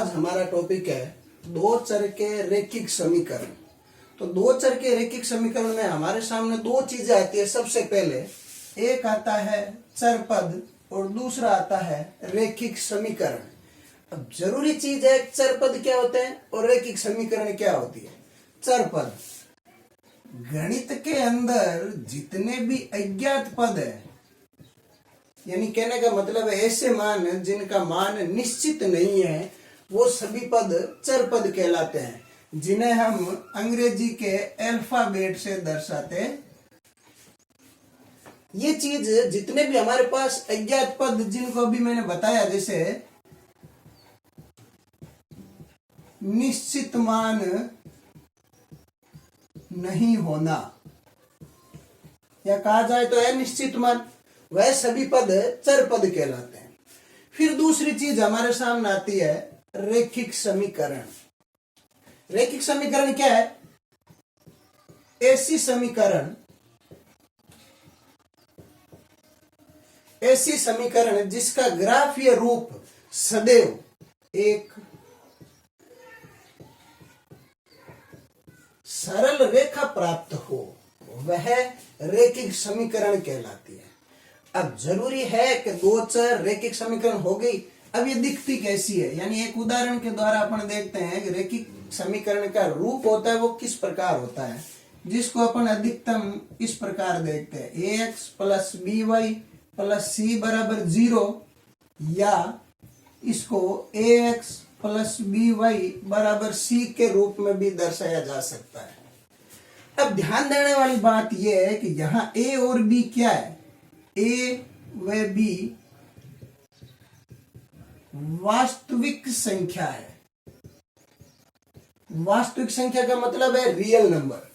आज हमारा टॉपिक है दो चर के रैखिक समीकरण। तो दो चर के रैखिक समीकरण में हमारे सामने दो चीजें आती है। सबसे पहले एक आता है चर पद और दूसरा आता है रैखिक समीकरण। अब जरूरी चीज है चर पद क्या होते हैं और रैखिक समीकरण क्या होती है। चर पद, गणित के अंदर जितने भी अज्ञात पद है, यानी कहने का मतलब है ऐसे मान जिनका मान निश्चित नहीं है, वो सभी पद चर पद कहलाते हैं, जिन्हें हम अंग्रेजी के अल्फाबेट से दर्शाते हैं। ये चीज जितने भी हमारे पास अज्ञात पद जिनको अभी मैंने बताया, जैसे निश्चित मान नहीं होना या कहा जाए तो अनिश्चित मान, वह सभी पद चर पद कहलाते हैं। फिर दूसरी चीज हमारे सामने आती है रैखिक समीकरण। रैखिक समीकरण क्या है? ऐसी समीकरण जिसका ग्राफीय रूप सदैव एक सरल रेखा प्राप्त हो, वह रैखिक समीकरण कहलाती है। अब जरूरी है कि दो चर रैखिक समीकरण हो गई। अब ये दिखती कैसी है, यानी एक उदाहरण के द्वारा अपन देखते हैं कि रैखिक समीकरण का रूप होता है वो किस प्रकार होता है, जिसको अपन अधिकतम इस प्रकार देखते हैं, ax plus B Y plus C बराबर 0, या इसको ax प्लस बी वाई बराबर सी के रूप में भी दर्शाया जा सकता है। अब ध्यान देने वाली बात यह है कि यहां a और b क्या है? a व b वास्तविक संख्या है। वास्तविक संख्या का मतलब है रियल नंबर।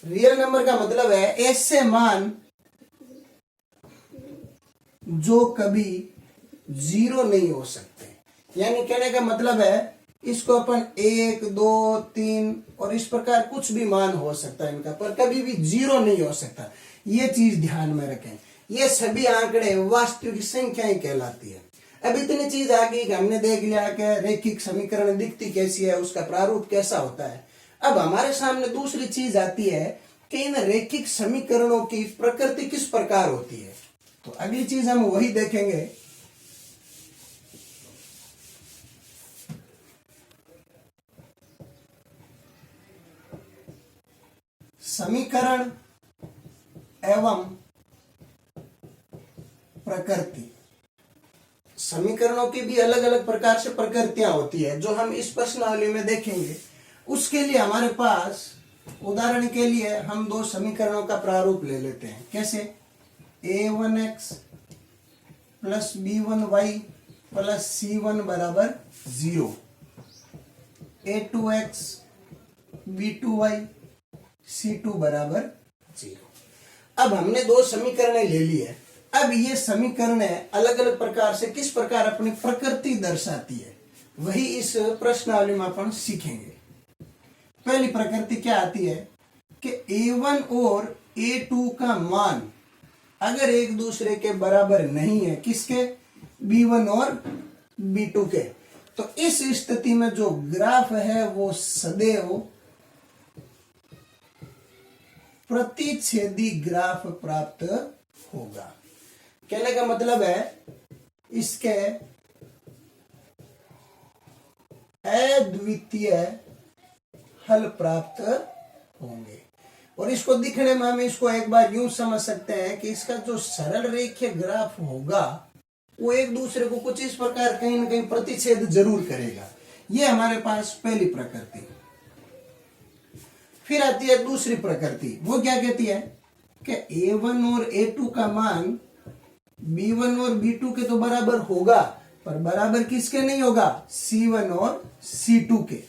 रियल नंबर का मतलब है ऐसे मान जो कभी 0 नहीं हो सकते। यानी कहने का मतलब है इसको अपन 1, 2, 3 और इस प्रकार कुछ भी मान हो सकता है इनका, पर कभी भी 0 नहीं हो सकता। ये चीज ध्यान में रखें। ये सभी आंकड़े वास्तविक संख्याएं कहलाती है। अब इतनी चीज आ गई कि हमने देख लिया कि रैखिक समीकरण दिखती कैसी है, उसका प्रारूप कैसा होता है। अब हमारे सामने दूसरी चीज आती है कि इन रैखिक समीकरणों की प्रकृति किस प्रकार होती है। तो अगली चीज हम वही देखेंगे। समीकरण एवं प्रकृति। समीकरणों की भी अलग अलग प्रकार से प्रकृतियां होती है, जो हम इस प्रश्नावली में देखेंगे। उसके लिए हमारे पास उदाहरण के लिए हम दो समीकरणों का प्रारूप ले लेते हैं। कैसे? a1x plus b1y plus c1 बराबर 0, a2x b2y c2 बराबर 0। अब हमने दो समीकरण ले ली है। अब ये समीकरण अलग अलग प्रकार से किस प्रकार अपनी प्रकृति दर्शाती है, वही इस प्रश्नावली में अपन सीखेंगे। पहली प्रकृति क्या आती है कि a1 और a2 का मान अगर एक दूसरे के बराबर नहीं है, किसके? b1 और b2 के, तो इस स्थिति में जो ग्राफ है वो सदैव प्रतिच्छेदी ग्राफ प्राप्त होगा। कहने का मतलब है इसके अद्वितीय हल प्राप्त होंगे। और इसको दिखने में हम इसको एक बार यूं समझ सकते हैं कि इसका जो सरल रेखीय ग्राफ होगा वो एक दूसरे को कुछ इस प्रकार कहीं ना कहीं प्रतिच्छेद जरूर करेगा। ये हमारे पास पहली प्रकृति। फिर आती है दूसरी प्रकृति। वो क्या कहती है कि a1 और a2 का मान b1 और b2 के तो बराबर होगा, पर बराबर किसके नहीं होगा? c1 और c2 के।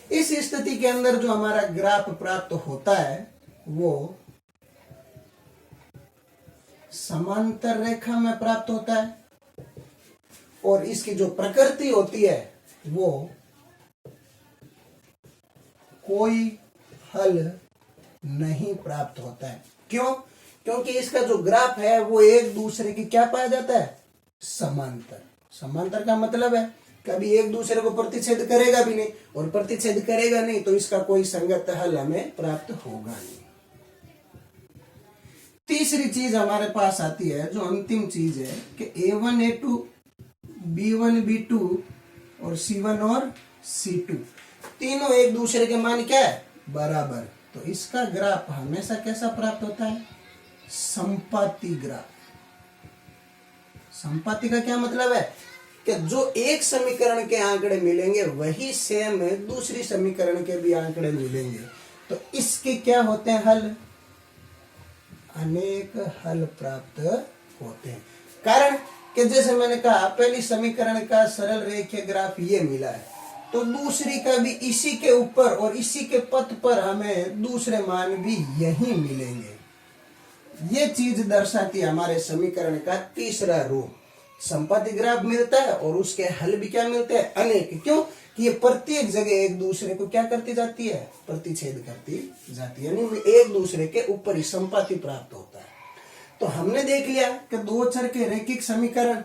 इस स्थिति के अंदर जो हमारा ग्राफ प्राप्त होता है वो समांतर रेखा में प्राप्त होता है, और इसकी जो प्रकृति होती है वो कोई हल नहीं प्राप्त होता है। क्यों? क्योंकि इसका जो ग्राफ है वो एक दूसरे की क्या पाया जाता है, समांतर। समांतर का मतलब है कभी एक दूसरे को प्रतिच्छेद करेगा भी नहीं, और प्रतिच्छेद करेगा नहीं तो इसका कोई संगत हल हमें प्राप्त होगा नहीं। तीसरी चीज हमारे पास आती है, जो अंतिम चीज है कि A1 A2 B1 B2 और C1 और C2 तीनों एक दूसरे के मान क्या है, बराबर। तो इसका ग्राफ हमेशा कैसा प्राप्त होता है, संपाती ग्राफ। संपाती का क्या मतलब है कि जो एक समीकरण के आंकड़े मिलेंगे वही सेम दूसरी समीकरण के भी आंकड़े मिलेंगे। तो इसके क्या होते हैं हल, अनेक हल प्राप्त होते हैं। कारण कि जैसे मैंने कहा पहली समीकरण का सरल रेखीय ग्राफ ये मिला है, तो दूसरी का भी इसी के ऊपर और इसी के पथ पर हमें दूसरे मान भी यही मिलेंगे। ये चीज दर्शाती है हमारे समीकरण का तीसरा रूप। संपाती ग्राफ मिलता है और उसके हल भी क्या मिलते हैं, अनेक। क्यों कि ये प्रत्येक जगह एक दूसरे को क्या करती जाती है, प्रतिच्छेद करती जाती है, यानी एक दूसरे के ऊपर ही संपाती प्राप्त होता है। तो हमने देख लिया कि दो चर के रैखिक समीकरण,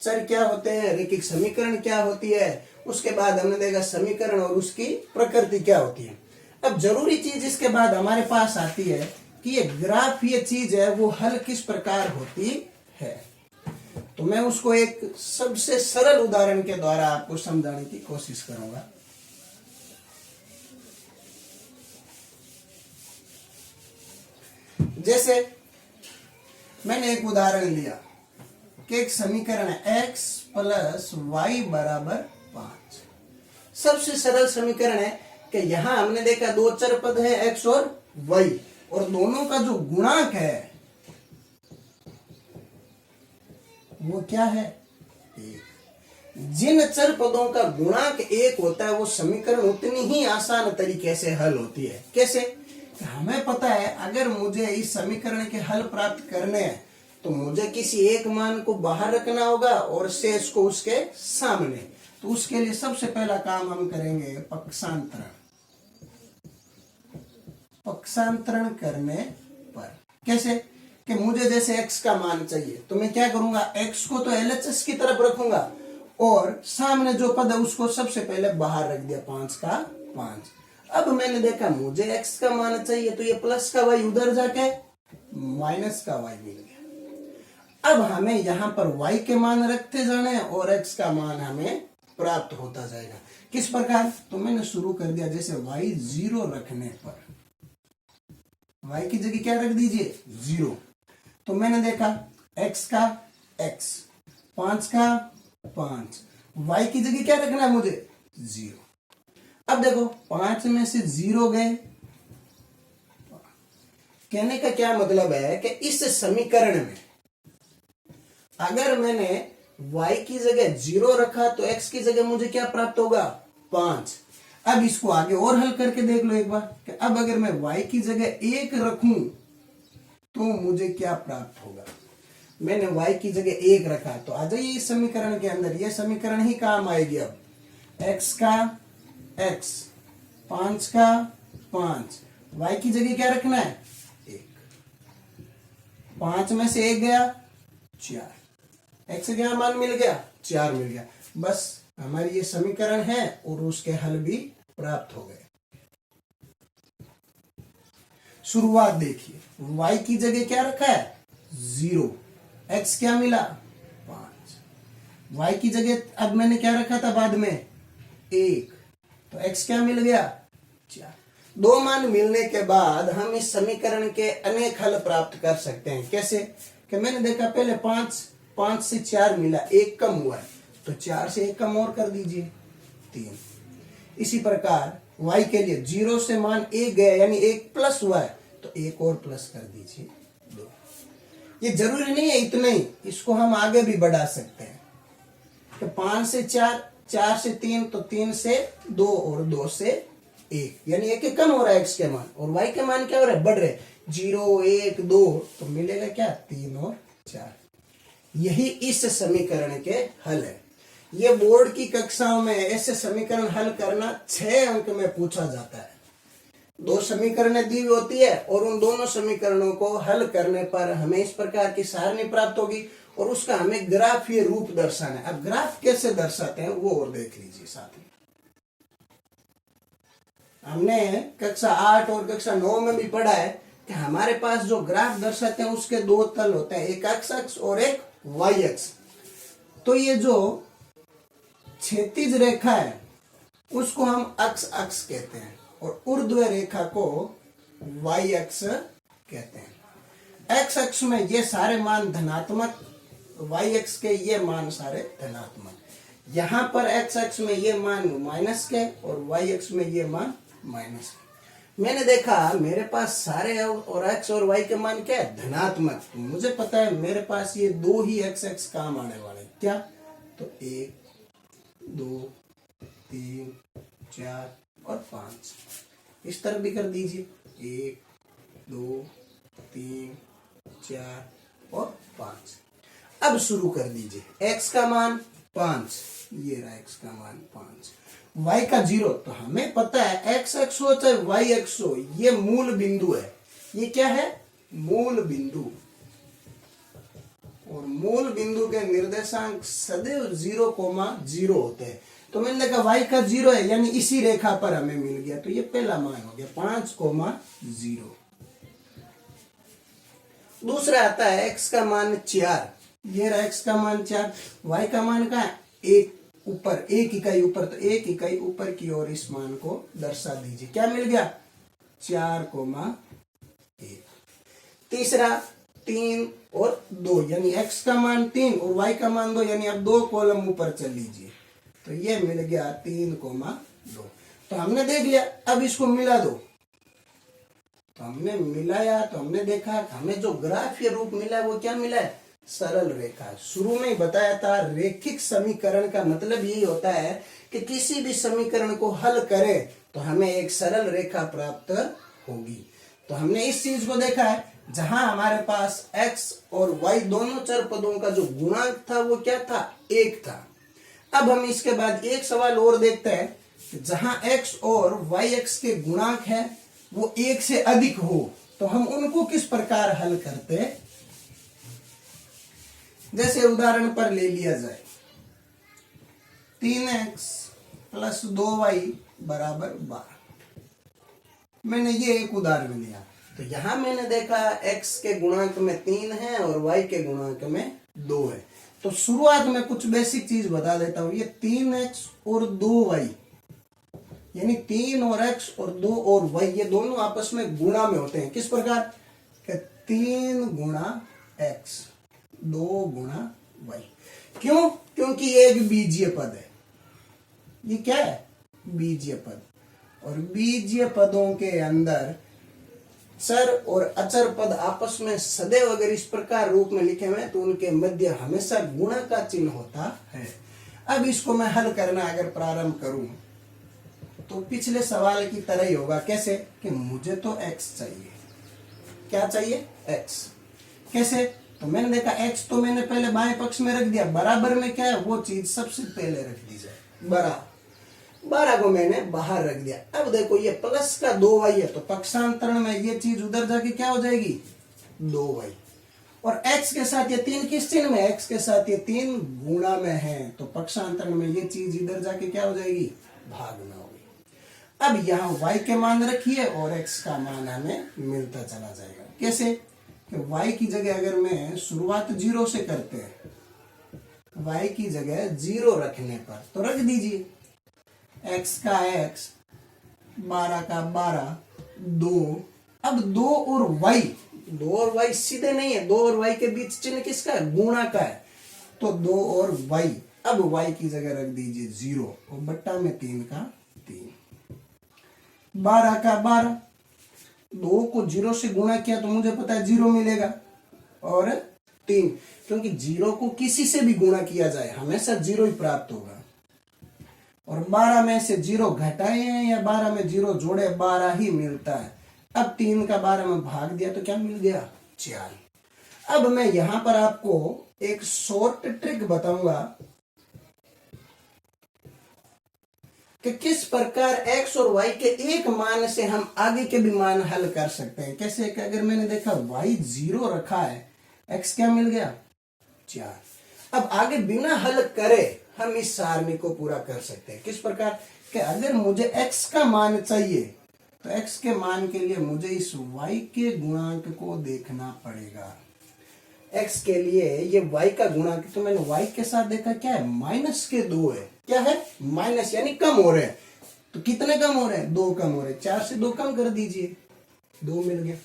चर क्या होते हैं, रैखिक समीकरण क्या होती है। उसके बाद हमने देखा समीकरण और उसकी प्रकृति क्या होती है। अब जरूरी चीज इसके बाद हमारे पास आती है कि ये ग्राफ, ये चीज है वो हल किस प्रकार होती है। तो मैं उसको एक सबसे सरल उदाहरण के द्वारा आपको समझाने की कोशिश करूंगा। जैसे मैंने एक उदाहरण लिया कि एक समीकरण है x प्लस वाई बराबर 5। सबसे सरल समीकरण है कि यहां हमने देखा दो चर पद है x और y, और दोनों का जो गुणांक है वो क्या है, एक। जिन चर पदों का गुणांक एक होता है वो समीकरण उतनी ही आसान तरीके से हल होती है। कैसे, हमें पता है अगर मुझे इस समीकरण के हल प्राप्त करने हैं तो मुझे किसी एक मान को बाहर रखना होगा और शेष को उसके सामने। तो उसके लिए सबसे पहला काम हम करेंगे पक्षांतरण। पक्षांतरण करने पर कैसे कि मुझे जैसे x का मान चाहिए तो मैं क्या करूंगा, x को तो LHS की तरफ रखूंगा और सामने जो पद है उसको सबसे पहले बाहर रख दिया, 5 का 5। अब मैंने देखा मुझे x का मान चाहिए तो ये प्लस का y उधर जाके माइनस का y मिल गया। अब हमें यहाँ पर y के मान रखते जाने और x का मान हमें प्राप्त होता जाएगा। किस प्रकार, तो मैंने शुरू कर दिया जैसे y 0 रखने पर, y की जगह क्या रख दीजिए 0। तो मैंने देखा x का x, 5 का 5, y की जगह क्या रखना है मुझे 0। अब देखो 5 में से 0 गए। कहने का क्या मतलब है कि इस समीकरण में अगर मैंने y की जगह 0 रखा तो x की जगह मुझे क्या प्राप्त होगा 5। अब इसको आगे और हल करके देख लो एक बार कि अब अगर मैं y की जगह 1 रखूं तो मुझे क्या प्राप्त होगा। मैंने y की जगह 1 रखा तो आ जाइए इस समीकरण के अंदर, ये समीकरण ही काम आएगी। अब x का x, 5 का 5, y की जगह क्या रखना है 1। 5 में से 1 गया 4, x क्या मान मिल गया 4 मिल गया। बस हमारी ये समीकरण है और उसके हल भी प्राप्त हो गए। शुरुआत देखिए, y की जगह क्या रखा है 0, x क्या मिला 5, y की जगह अब मैंने क्या रखा था बाद में 1, तो x क्या मिल गया 4। दो मान मिलने के बाद हम इस समीकरण के अनेक हल प्राप्त कर सकते हैं। कैसे कि मैंने देखा पहले 5 से 4 मिला, 1 कम हुआ है तो 4 से 1 कम और कर दीजिए 3। इसी प्रकार y के लिए 0 से मान 1 गया यानी 1 प्लस हुआ है तो 1 और प्लस कर दीजिए 2। ये जरूरी नहीं है इतना ही, इसको हम आगे भी बढ़ा सकते हैं कि 5 से 4, 4 से 3 तो 3 से 2 और 2 से 1 यानी 1 कम हो रहा है x के मान, और y के मान क्या हो रहा है बढ़ रहे, 0 1 2 तो मिलेगा क्या 3 और 4। यही इस समीकरण के हल है। ये बोर्ड की कक्षाओं में ऐसे समीकरण हल करना 6 अंक में पूछा जाता है। दो समीकरणें दी हुई होती है और उन दोनों समीकरणों को हल करने पर हमें इस प्रकार की सारणी प्राप्त होगी और उसका हमें ग्राफीय रूप दर्शाना है। अब ग्राफ कैसे दर्शाते हैं वो और देख लीजिए साथ में। हमने कक्षा 8 और कक्षा 9 में भी पढ़ा है कि हमारे पास जो ग्राफ दर्शाते हैं उसके दो तल होते हैं, एक एक्स अक्ष और एक वाई अक्ष। तो ये जो क्षैतिज रेखा है उसको हम अक्ष अक्ष कहते हैं और ऊर्ध्व रेखा को वाई अक्ष कहते हैं। एक्स अक्ष में ये सारे मान धनात्मक, वाई अक्ष के ये मान सारे धनात्मक। यहाँ पर एक्स अक्ष में ये मान माइनस के और वाई अक्ष में ये मान माइनस के। मैंने देखा मेरे पास सारे और एक्स और वाई के मान क्या है, धनात्मक। तो मुझे पता है मेरे पास ये दो ही एक्स एक्स काम आने वाले, क्या? तो 1 2 3 4 और 5। इस तरफ भी कर दीजिए, 1 2 3 4 और 5। अब शुरू कर दीजिए। x का मान 5, ये रहा x का मान 5, y का 0। तो हमें पता है x अक्ष हो चाहे y अक्ष हो, ये मूल बिंदु है। ये क्या है? मूल बिंदु। और मूल बिंदु के निर्देशांक सदैव 0,0 होते हैं। तो मैंने देखा y का 0 है, यानी इसी रेखा पर हमें मिल गया। तो ये पहला मान हो गया 5,0। दूसरा आता है x का मान 4, ये रहा x का मान 4। y का मान का 1 ऊपर, 1 इकाई ऊपर, तो 1 इकाई ऊपर की ओर इस मान को दर्शा दीजिए। क्या मिल गया? 4,1। तीसरा 3 और 2, यानी x का मान 3 और y का मान 2, यानी अब 2 कॉलम ऊपर चल लीजिए। तो ये मिल गया 3,2। तो हमने देख लिया, अब इसको मिला दो। तो हमने मिलाया तो हमने देखा हमें जो ग्राफीय रूप मिला है वो क्या मिला है? सरल रेखा। शुरू में ही बताया था रेखिक समीकरण का मतलब यही होता है कि किसी भी समीकरण को हल करें तो हमें एक सरल रेखा प्राप्त होगी। तो हमने इस चीज को देखा है, जहां हमारे पास x और y दोनों चर पदों का जो गुणांक था वो क्या था? 1 था। अब हम इसके बाद एक सवाल और देखते हैं, जहां x और y अक्ष के गुणांक है वो 1 से अधिक हो तो हम उनको किस प्रकार हल करते हैं। जैसे उदाहरण पर ले लिया जाए 3x + 2y = 12। मैंने ये एक उदाहरण लिया। तो यहां मैंने देखा x के गुणांक में 3 है और y के गुणांक में 2 है। तो शुरुआत में कुछ बेसिक चीज बता देता हूं। ये 3x और 2y, यानी 3 और x और 2 और y, ये दोनों आपस में गुणा में होते हैं। किस प्रकार? 3 गुणा x 2 गुणा y। क्यों? क्योंकि ये एक बीजीय पद है। ये क्या है? बीजीय पद। और बीजीय पदों के अंदर चर और अचर पद आपस में सदैव अगर इस प्रकार रूप में लिखे हुए तो उनके मध्य हमेशा गुणा का चिन्ह होता है। अब इसको मैं हल करना अगर प्रारंभ करूं तो पिछले सवाल की तरह ही होगा। कैसे? कि मुझे तो x चाहिए। क्या चाहिए? x। कैसे? तो मैंने देखा x तो मैंने पहले बाएं पक्ष में रख दिया, बराबर में क्या है वो चीज सबसे पहले रख दी जाए। 12 को मैंने बाहर रख दिया। अब देखो ये प्लस का 2y है तो पक्षांतरण में ये चीज उधर जाके क्या हो जाएगी? 2y। और x के साथ ये 3 किस चिन्ह में? x के साथ ये 3 गुणा में है तो पक्षांतरण में ये चीज इधर जाके क्या हो जाएगी? भाग में होगी। अब यहाँ y के मान रखिए और x का मान हमें मिलता चला जाएगा। कैसे? कि y की जगह अगर मैं शुरुआत 0 से करते हैं, y की जगह 0 रखने पर तो रख दीजिए x का x, 12 का 12, 2। अब 2 और y सीधे नहीं है, 2 और y के बीच चिन्ह किसका है? गुणा का है। तो 2 और y, अब y की जगह रख दीजिए 0 और बट्टा में 3 का 3। 12 का 12, 2 को 0 से गुणा किया तो मुझे पता है 0 मिलेगा। और 3, क्योंकि 0 को किसी से भी गुणा किया जाए हमेशा 0 ही प्राप्त होगा। और 12 में से 0 घटाए हैं या 12 में 0 जोड़े, 12 ही मिलता है। अब 3 का 12 में भाग दिया तो क्या मिल गया? 4। अब मैं यहां पर आपको एक शॉर्ट ट्रिक बताऊंगा। कि किस प्रकार x और y के एक मान से हम आगे के भी मान हल कर सकते हैं। कैसे कि अगर मैंने देखा y 0 रखा है, x क्या मिल गया 4। अब आगे बिना हल करे हम इस सारणी को पूरा कर सकते हैं। किस प्रकार कि अगर मुझे x का मान चाहिए तो x के मान के लिए मुझे इस y के गुणांक को देखना पड़ेगा। x के लिए ये y का गुणांक, तो मैंने y के साथ देखा क्या है, -2 है। क्या है, माइनस, यानी कम हो रहे हैं। तो कितने कम हो रहे हैं, 2 कम हो रहे हैं। 4 से 2 कम कर दीजिए, 2 मिल गया।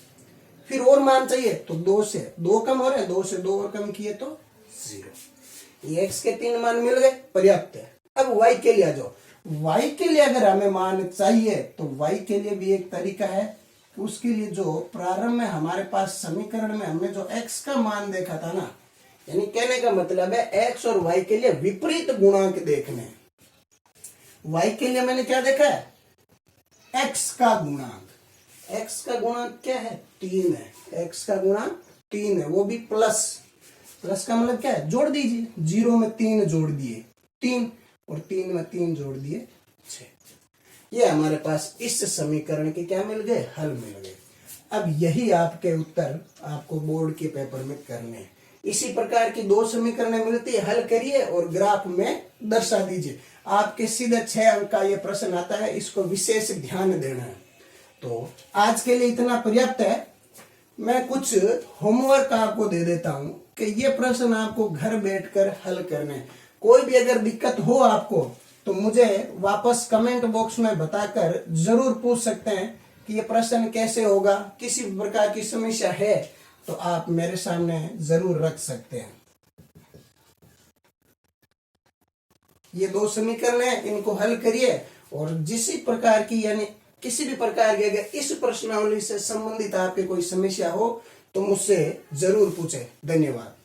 फिर और मान चाहिए तो 2 से 2 कम हो रहे हैं, 2 से 2 और कम किए तो 0। ये x के 3 मान मिल गए, पर्याप्त है। अब y के लिए आ जाओ। y के लिए अगर हमें मान चाहिए तो y के लिए भी एक तरीका है कि उसके लिए जो प्रारंभ में हमारे पास समीकरण में हमने जो x का मान देखा था ना, यानी कहने का मतलब है x और y के लिए विपरीत गुणांक देखने हैं। y के लिए मैंने क्या देखा है, x का गुणांक। x का गुणांक क्या है, 3 है। x का गुणांक 3 है, वो भी प्लस। प्लस का मतलब क्या है, जोड़ दीजिए। 0 में 3 जोड़ दिए 3, और 3 में 3 जोड़ दिए 6। ये हमारे पास इस समीकरण के क्या मिल गए, हल मिल गए। अब यही आपके उत्तर आपको बोर्ड के पेपर में करने हैं। इसी प्रकार की 2 समीकरणें मिलती है, हल करिए और ग्राफ में दर्शा दीजिए। आपके सीधे 6 अंक का ये प्रश्न आता है, इसको विशेष ध्यान देना है। तो आज के लिए इतना पर्याप्त है। मैं कुछ होमवर्क आपको दे देता हूं कि ये प्रश्न आपको घर बैठकर हल करने हैं। कोई भी अगर दिक्कत हो आपको तो मुझे वापस कमेंट बॉक्स में बताकर जरूर पूछ सकते हैं कि ये प्रश्न कैसे होगा। किसी भी प्रकार की समस्या है तो आप मेरे सामने जरूर रख सकते हैं। ये 2 समीकरण है, इनको हल करिए और जिस प्रकार की, यानी किसी भी प्रकार की अगर इस प्रश्नावली से संबंधित आपके कोई समस्या हो तो मुझसे जरूर पूछें। धन्यवाद।